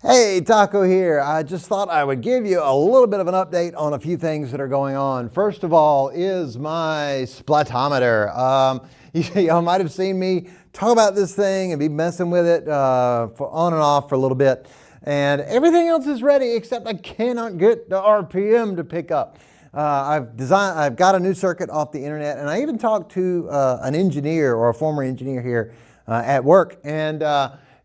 Hey, Taco here. I just thought I would give you a little bit of an update on a few things that are going on. First of all is my splatometer. Y'all might have seen me talk about this thing and be messing with it for on and off for a little bit. And everything else is ready except I cannot get the RPM to pick up. I've got a new circuit off the internet, and I even talked to an engineer or a former engineer here at work, and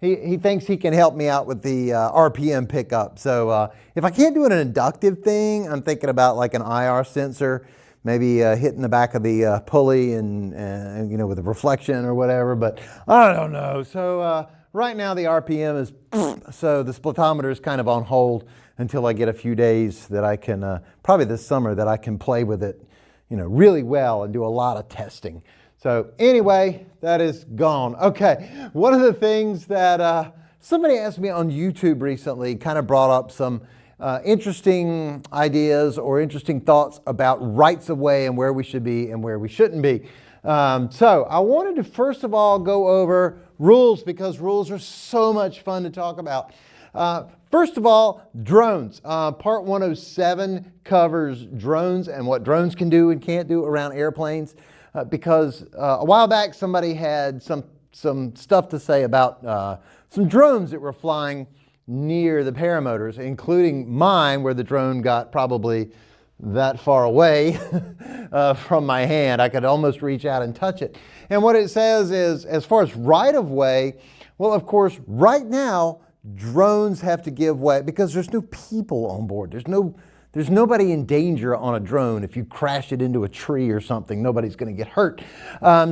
he thinks he can help me out with the RPM pickup. So if I can't do an inductive thing, I'm thinking about like an IR sensor, maybe hitting the back of the pulley and you know, with a reflection or whatever, but I don't know. So right now the RPM is, so the splatometer is kind of on hold until I get a few days that I can, probably this summer, that I can play with it, you know, really well and do a lot of testing. So anyway, that is gone. Okay, one of the things that somebody asked me on YouTube recently kind of brought up some interesting ideas or interesting thoughts about rights of way and where we should be and where we shouldn't be. So I wanted to first of all go over rules, because rules are so much fun to talk about. First of all, drones. Part 107 covers drones and what drones can do and can't do around airplanes. Because a while back somebody had some stuff to say about some drones that were flying near the paramotors, including mine, where the drone got probably that far away from my hand. I could almost reach out and touch it. And what it says is, as far as right of way, well, of course, right now, drones have to give way because there's no people on board. There's nobody in danger on a drone. If you crash it into a tree or something, nobody's going to get hurt.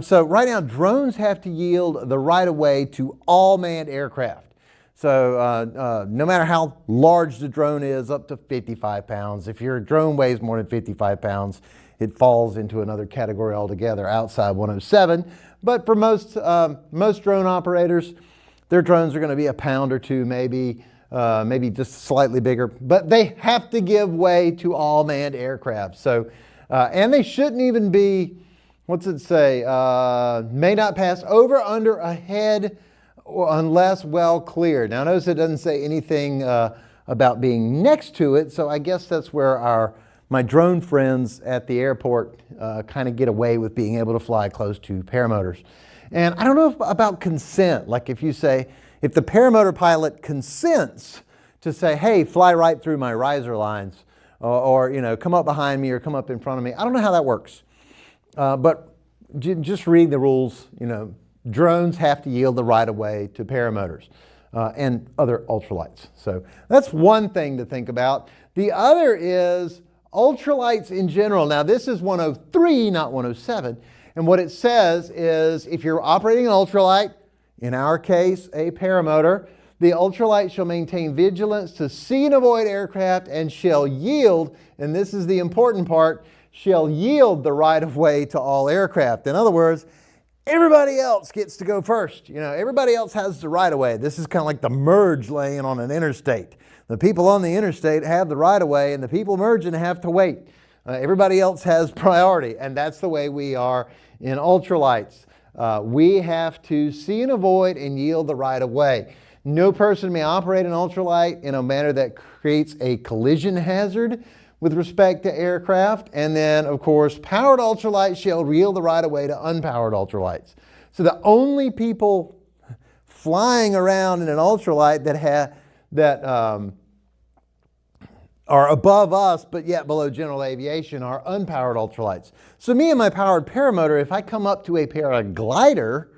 So right now, drones have to yield the right of way to all manned aircraft. So no matter how large the drone is, up to 55 pounds. If your drone weighs more than 55 pounds, it falls into another category altogether outside 107. But for most drone operators, their drones are going to be a pound or two, maybe just slightly bigger, but they have to give way to all manned aircraft. So, and they shouldn't even be, what's it say? May not pass over, under, ahead, or unless well cleared. Now notice it doesn't say anything about being next to it, so I guess that's where my drone friends at the airport kind of get away with being able to fly close to paramotors. And I don't know about consent, like if you say, if the paramotor pilot consents to say, hey, fly right through my riser lines, or you know, come up behind me or come up in front of me. I don't know how that works. But just read the rules. You know, drones have to yield the right of way to paramotors and other ultralights. So that's one thing to think about. The other is ultralights in general. Now this is 103, not 107. And what it says is, if you're operating an ultralight, in our case, a paramotor, the ultralight shall maintain vigilance to see and avoid aircraft and shall yield, and this is the important part, shall yield the right of way to all aircraft. In other words, everybody else gets to go first. You know, everybody else has the right of way. This is kind of like the merge lane on an interstate. The people on the interstate have the right of way, and the people merging have to wait. Everybody else has priority, and that's the way we are in ultralights. We have to see and avoid and yield the right of way. No person may operate an ultralight in a manner that creates a collision hazard with respect to aircraft. And then, of course, powered ultralights shall yield the right of way to unpowered ultralights. So the only people flying around in an ultralight that are above us, but yet below general aviation, are unpowered ultralights. So me and my powered paramotor, if I come up to a paraglider,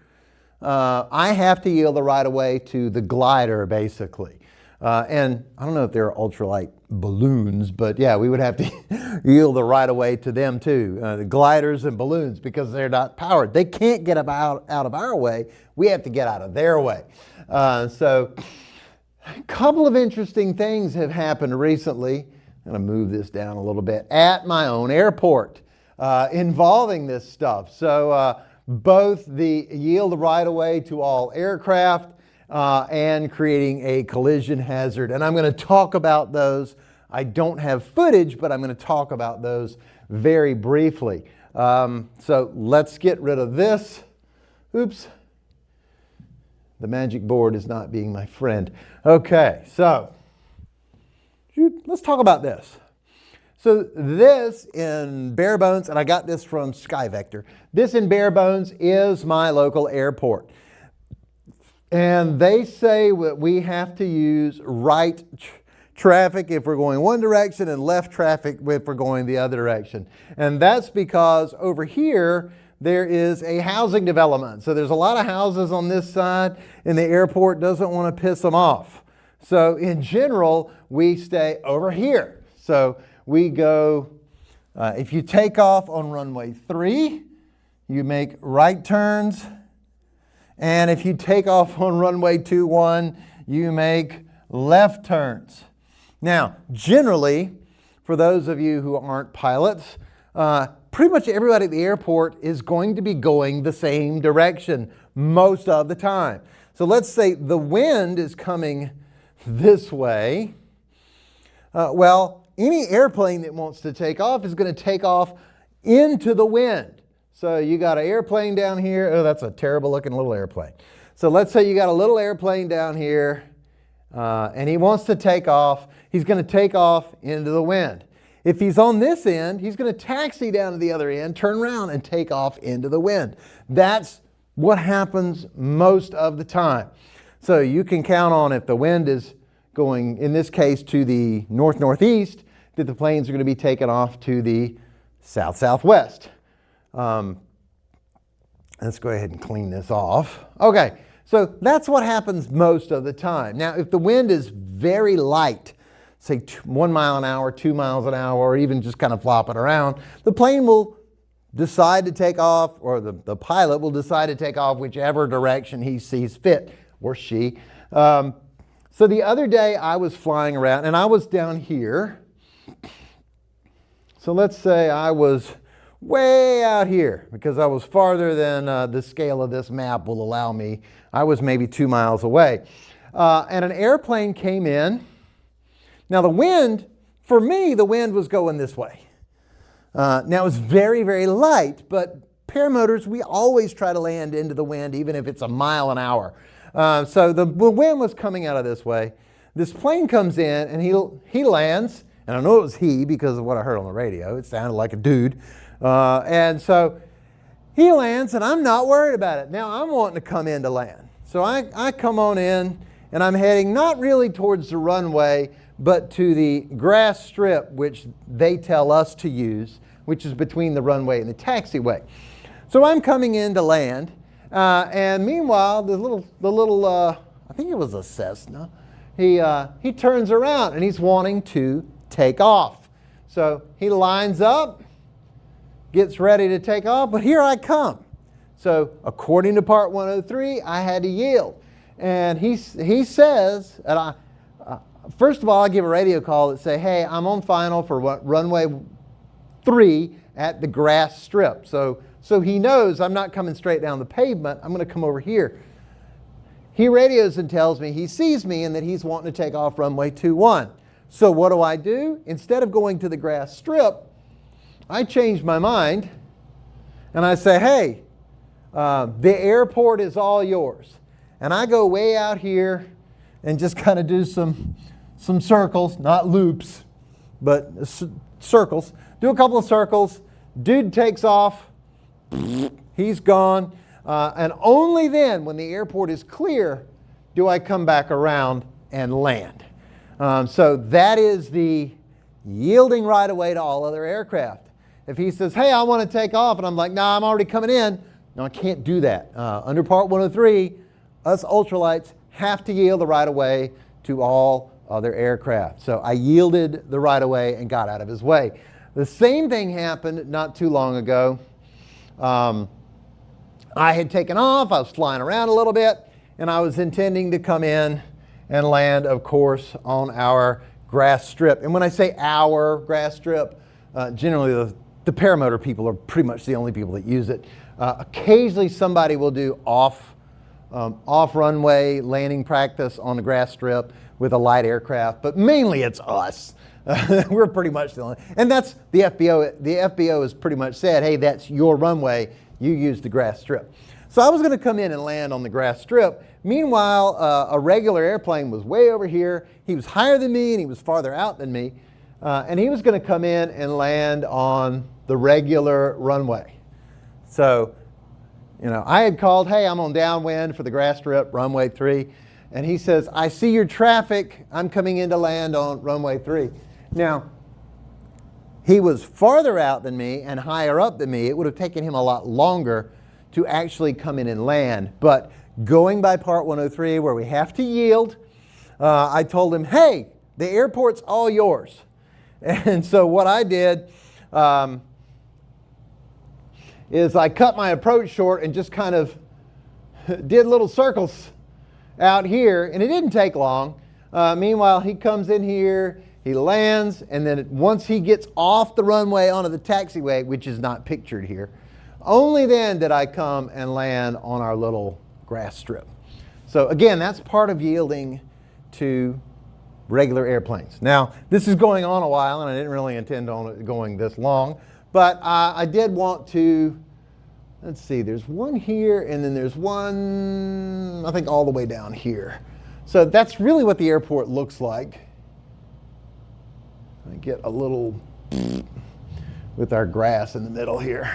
I have to yield the right of way to the glider, basically. And I don't know if there are ultralight balloons, but yeah, we would have to yield the right of way to them too. The gliders and balloons, because they're not powered. They can't get out of our way. We have to get out of their way. So a couple of interesting things have happened recently. I'm going to move this down a little bit, at my own airport involving this stuff. So both the yield the right of way to all aircraft and creating a collision hazard. And I'm going to talk about those. I don't have footage, but I'm going to talk about those very briefly. So let's get rid of this. Oops. The magic board is not being my friend. Okay, so let's talk about this. So this in bare bones, and I got this from SkyVector, this in bare bones is my local airport. And they say that we have to use right traffic if we're going one direction and left traffic if we're going the other direction. And that's because over here, there is a housing development. So there's a lot of houses on this side, and the airport doesn't want to piss them off. So in general, we stay over here. So we go, if you take off on runway 3, you make right turns. And if you take off on runway 21, you make left turns. Now, generally, for those of you who aren't pilots, pretty much everybody at the airport is going to be going the same direction most of the time. So let's say the wind is coming this way. Well, any airplane that wants to take off is going to take off into the wind. So you got an airplane down here. Oh, that's a terrible looking little airplane. So let's say you got a little airplane down here and he wants to take off. He's going to take off into the wind. If he's on this end, he's going to taxi down to the other end, turn around and take off into the wind. That's what happens most of the time. So you can count on if the wind is going, in this case, to the north-northeast, that the planes are going to be taken off to the south-southwest. Let's go ahead and clean this off. Okay, so that's what happens most of the time. Now, if the wind is very light, say 1 mile an hour, 2 miles an hour, or even just kind of flopping around, the plane will decide to take off, or the pilot will decide to take off whichever direction he sees fit, or she. So the other day I was flying around, and I was down here. So let's say I was way out here, because I was farther than the scale of this map will allow me. I was maybe 2 miles away. And an airplane came in. Now the wind, for me, the wind was going this way. Now it was very, very light, but paramotors, we always try to land into the wind, even if it's a mile an hour. So the wind was coming out of this way. This plane comes in and he lands, and I know it was he because of what I heard on the radio. It sounded like a dude. And so he lands, and I'm not worried about it. Now I'm wanting to come in to land. So I come on in, and I'm heading not really towards the runway, but to the grass strip, which they tell us to use, which is between the runway and the taxiway. So I'm coming in to land, and meanwhile, the little I think it was a Cessna, he turns around and he's wanting to take off. So he lines up, gets ready to take off, but here I come. So according to Part 103, I had to yield. And he says, and first of all, I give a radio call that say, hey, I'm on final for runway 3 at the grass strip. So he knows I'm not coming straight down the pavement. I'm going to come over here. He radios and tells me he sees me and that he's wanting to take off runway 21. So what do? Instead of going to the grass strip, I change my mind and I say, hey, the airport is all yours. And I go way out here and just kind of do some circles, not loops, but circles. Do a couple of circles. Dude takes off. He's gone. And only then, when the airport is clear, do I come back around and land. So that is the yielding right away to all other aircraft. If he says, hey, I want to take off, and I'm like, nah, I'm already coming in. No, I can't do that. Under Part 103, us ultralights have to yield the right of way to all other aircraft. So I yielded the right of way and got out of his way. The same thing happened not too long ago. I had taken off, I was flying around a little bit, and I was intending to come in and land, of course, on our grass strip. And when I say our grass strip, generally the paramotor people are pretty much the only people that use it. Occasionally somebody will do off-runway landing practice on the grass strip with a light aircraft, but mainly it's us. We're pretty much the only, and that's the FBO. The FBO has pretty much said, hey, that's your runway. You use the grass strip. So I was going to come in and land on the grass strip, Meanwhile, a regular airplane was way over here. He was higher than me and he was farther out than me. And he was going to come in and land on the regular runway. So, I had called, hey, I'm on downwind for the grass strip, runway 3. And he says, I see your traffic. I'm coming in to land on runway 3. Now, he was farther out than me and higher up than me. It would have taken him a lot longer to actually come in and land. But going by Part 103, where we have to yield, I told him, hey, the airport's all yours. And so what I did is I cut my approach short and just kind of did little circles out here, and it didn't take long. Meanwhile, he comes in here, he lands, and then once he gets off the runway onto the taxiway, which is not pictured here, only then did I come and land on our little grass strip. So again, that's part of yielding to regular airplanes. Now, this is going on a while, and I didn't really intend on it going this long, but I did want to, let's see, there's one here, and then there's one, I think, all the way down here. So that's really what the airport looks like. I get a little with our grass in the middle here.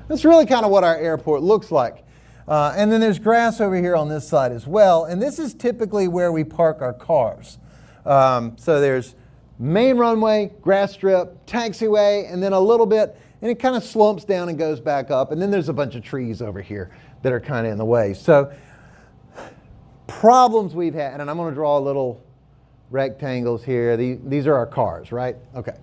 That's really kind of what our airport looks like. And then there's grass over here on this side as well, and this is typically where we park our cars. So there's main runway, grass strip, taxiway, and then a little bit, and it kind of slumps down and goes back up. And then there's a bunch of trees over here that are kind of in the way. So problems we've had, and I'm going to draw little rectangles here. These are our cars, right? Okay.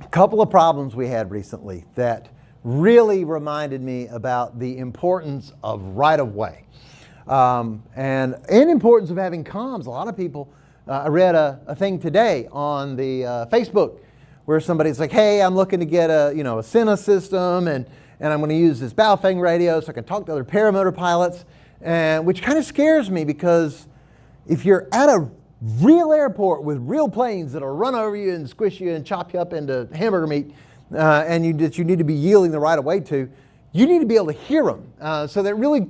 A couple of problems we had recently that really reminded me about the importance of right-of-way. And importance of having comms. A lot of people, I read a thing today on the Facebook where somebody's like, hey, I'm looking to get a Sena system, and I'm going to use this Baofeng radio so I can talk to other paramotor pilots, and which kind of scares me, because if you're at a real airport with real planes that'll run over you and squish you and chop you up into hamburger meat, and that you need to be yielding the right of way to, you need to be able to hear them. So that really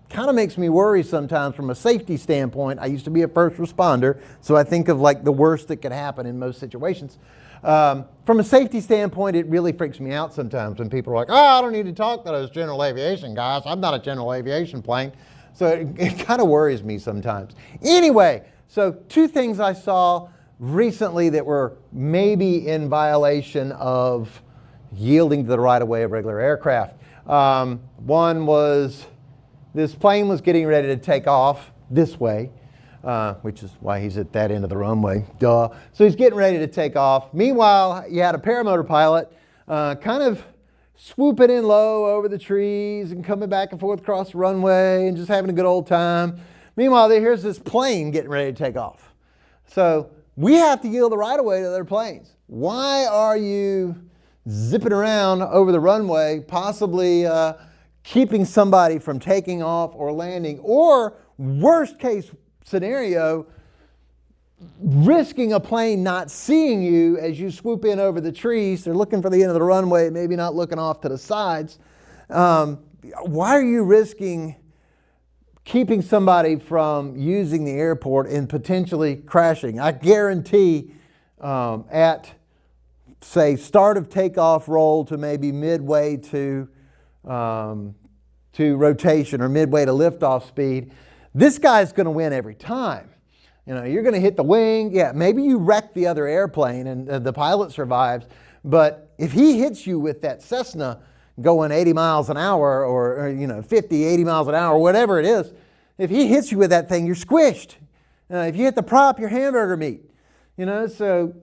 kind of makes me worry sometimes from a safety standpoint. I used to be a first responder, so I think of like the worst that could happen in most situations. From a safety standpoint, it really freaks me out sometimes when people are like, oh, I don't need to talk to those general aviation guys. I'm not a general aviation plane. So it kind of worries me sometimes. Anyway, so two things I saw recently that were maybe in violation of yielding to the right-of-way of regular aircraft. One was this plane was getting ready to take off this way, which is why he's at that end of the runway, duh. So he's getting ready to take off. Meanwhile, you had a paramotor pilot kind of swooping in low over the trees and coming back and forth across the runway and just having a good old time. Meanwhile, here's this plane getting ready to take off. So we have to yield the right-of-way to other planes. Why are you zipping around over the runway, possibly keeping somebody from taking off or landing, or worst case scenario, risking a plane not seeing you as you swoop in over the trees? They're looking for the end of the runway, maybe not looking off to the sides. Why are you risking keeping somebody from using the airport and potentially crashing? I guarantee at, say, start of takeoff roll to maybe midway to rotation or midway to liftoff speed, this guy's going to win every time. You're going to hit the wing. Yeah, maybe you wreck the other airplane and the pilot survives. But if he hits you with that Cessna going 80 miles an hour or 50, 80 miles an hour, whatever it is, if he hits you with that thing, you're squished. If you hit the prop, you're hamburger meat. So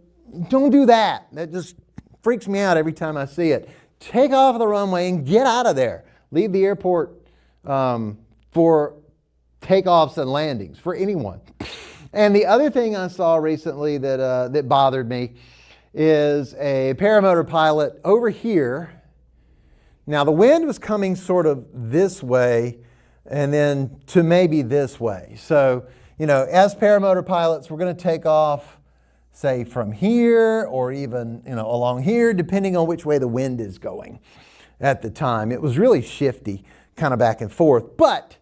don't do that. That just freaks me out every time I see it. Take off the runway and get out of there. Leave the airport for takeoffs and landings for anyone. And the other thing I saw recently that bothered me is a paramotor pilot over here. Now the wind was coming sort of this way and then to maybe this way. So, as paramotor pilots, we're going to take off, say, from here or even, along here, depending on which way the wind is going at the time. It was really shifty, kind of back and forth. But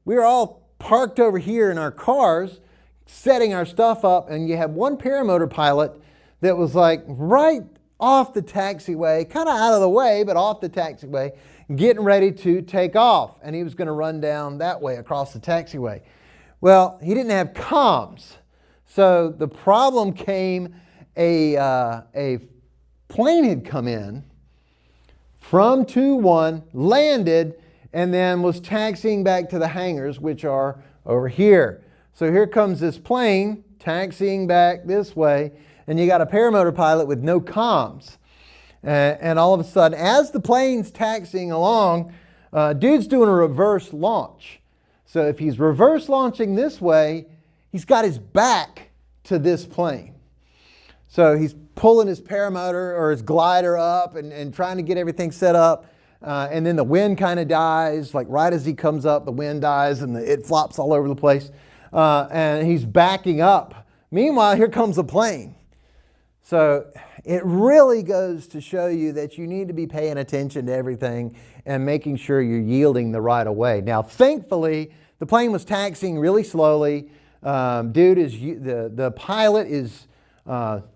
we were all parked over here in our cars, setting our stuff up, and you had one paramotor pilot that was like right off the taxiway, kind of out of the way, but off the taxiway, getting ready to take off. And he was going to run down that way across the taxiway. Well, he didn't have comms. So the problem came, a plane had come in from 2-1, landed, and then was taxiing back to the hangars, which are over here. So here comes this plane taxiing back this way, and you got a paramotor pilot with no comms. And all of a sudden, as the plane's taxiing along, dude's doing a reverse launch. So if he's reverse launching this way, he's got his back to this plane. So he's pulling his paramotor or his glider up and trying to get everything set up. And then the wind kind of dies. Like right as he comes up, the wind dies and it flops all over the place. And he's backing up. Meanwhile, here comes a plane. So it really goes to show you that you need to be paying attention to everything and making sure you're yielding the right of way. Now, thankfully, the plane was taxiing really slowly. The pilot is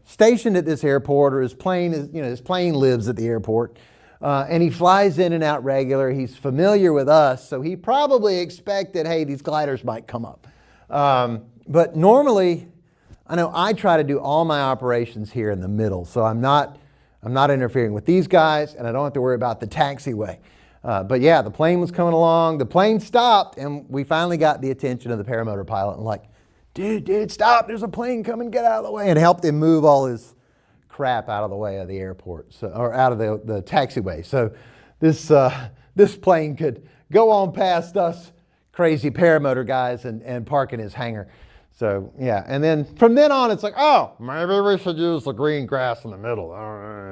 stationed at this airport, or his plane lives at the airport, and he flies in and out regular. He's familiar with us, so he probably expected, hey, these gliders might come up. But normally, I know I try to do all my operations here in the middle, so I'm not interfering with these guys, and I don't have to worry about the taxiway. But yeah, the plane was coming along. The plane stopped, and we finally got the attention of the paramotor pilot. And like, dude, stop! There's a plane coming. Get out of the way! And helped him move all his crap out of the way of the airport, or out of the taxiway. So this plane could go on past us crazy paramotor guys and park in his hangar. So yeah, and then from then on, it's like, oh, maybe we should use the green grass in the middle.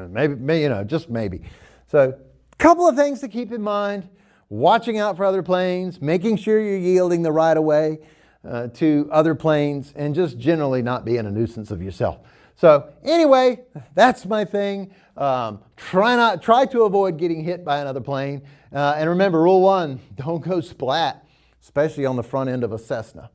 Maybe, just maybe. So a couple of things to keep in mind: watching out for other planes, making sure you're yielding the right of way to other planes, and just generally not being a nuisance of yourself. So anyway, that's my thing. Try to avoid getting hit by another plane. And remember, rule 1, don't go splat, especially on the front end of a Cessna.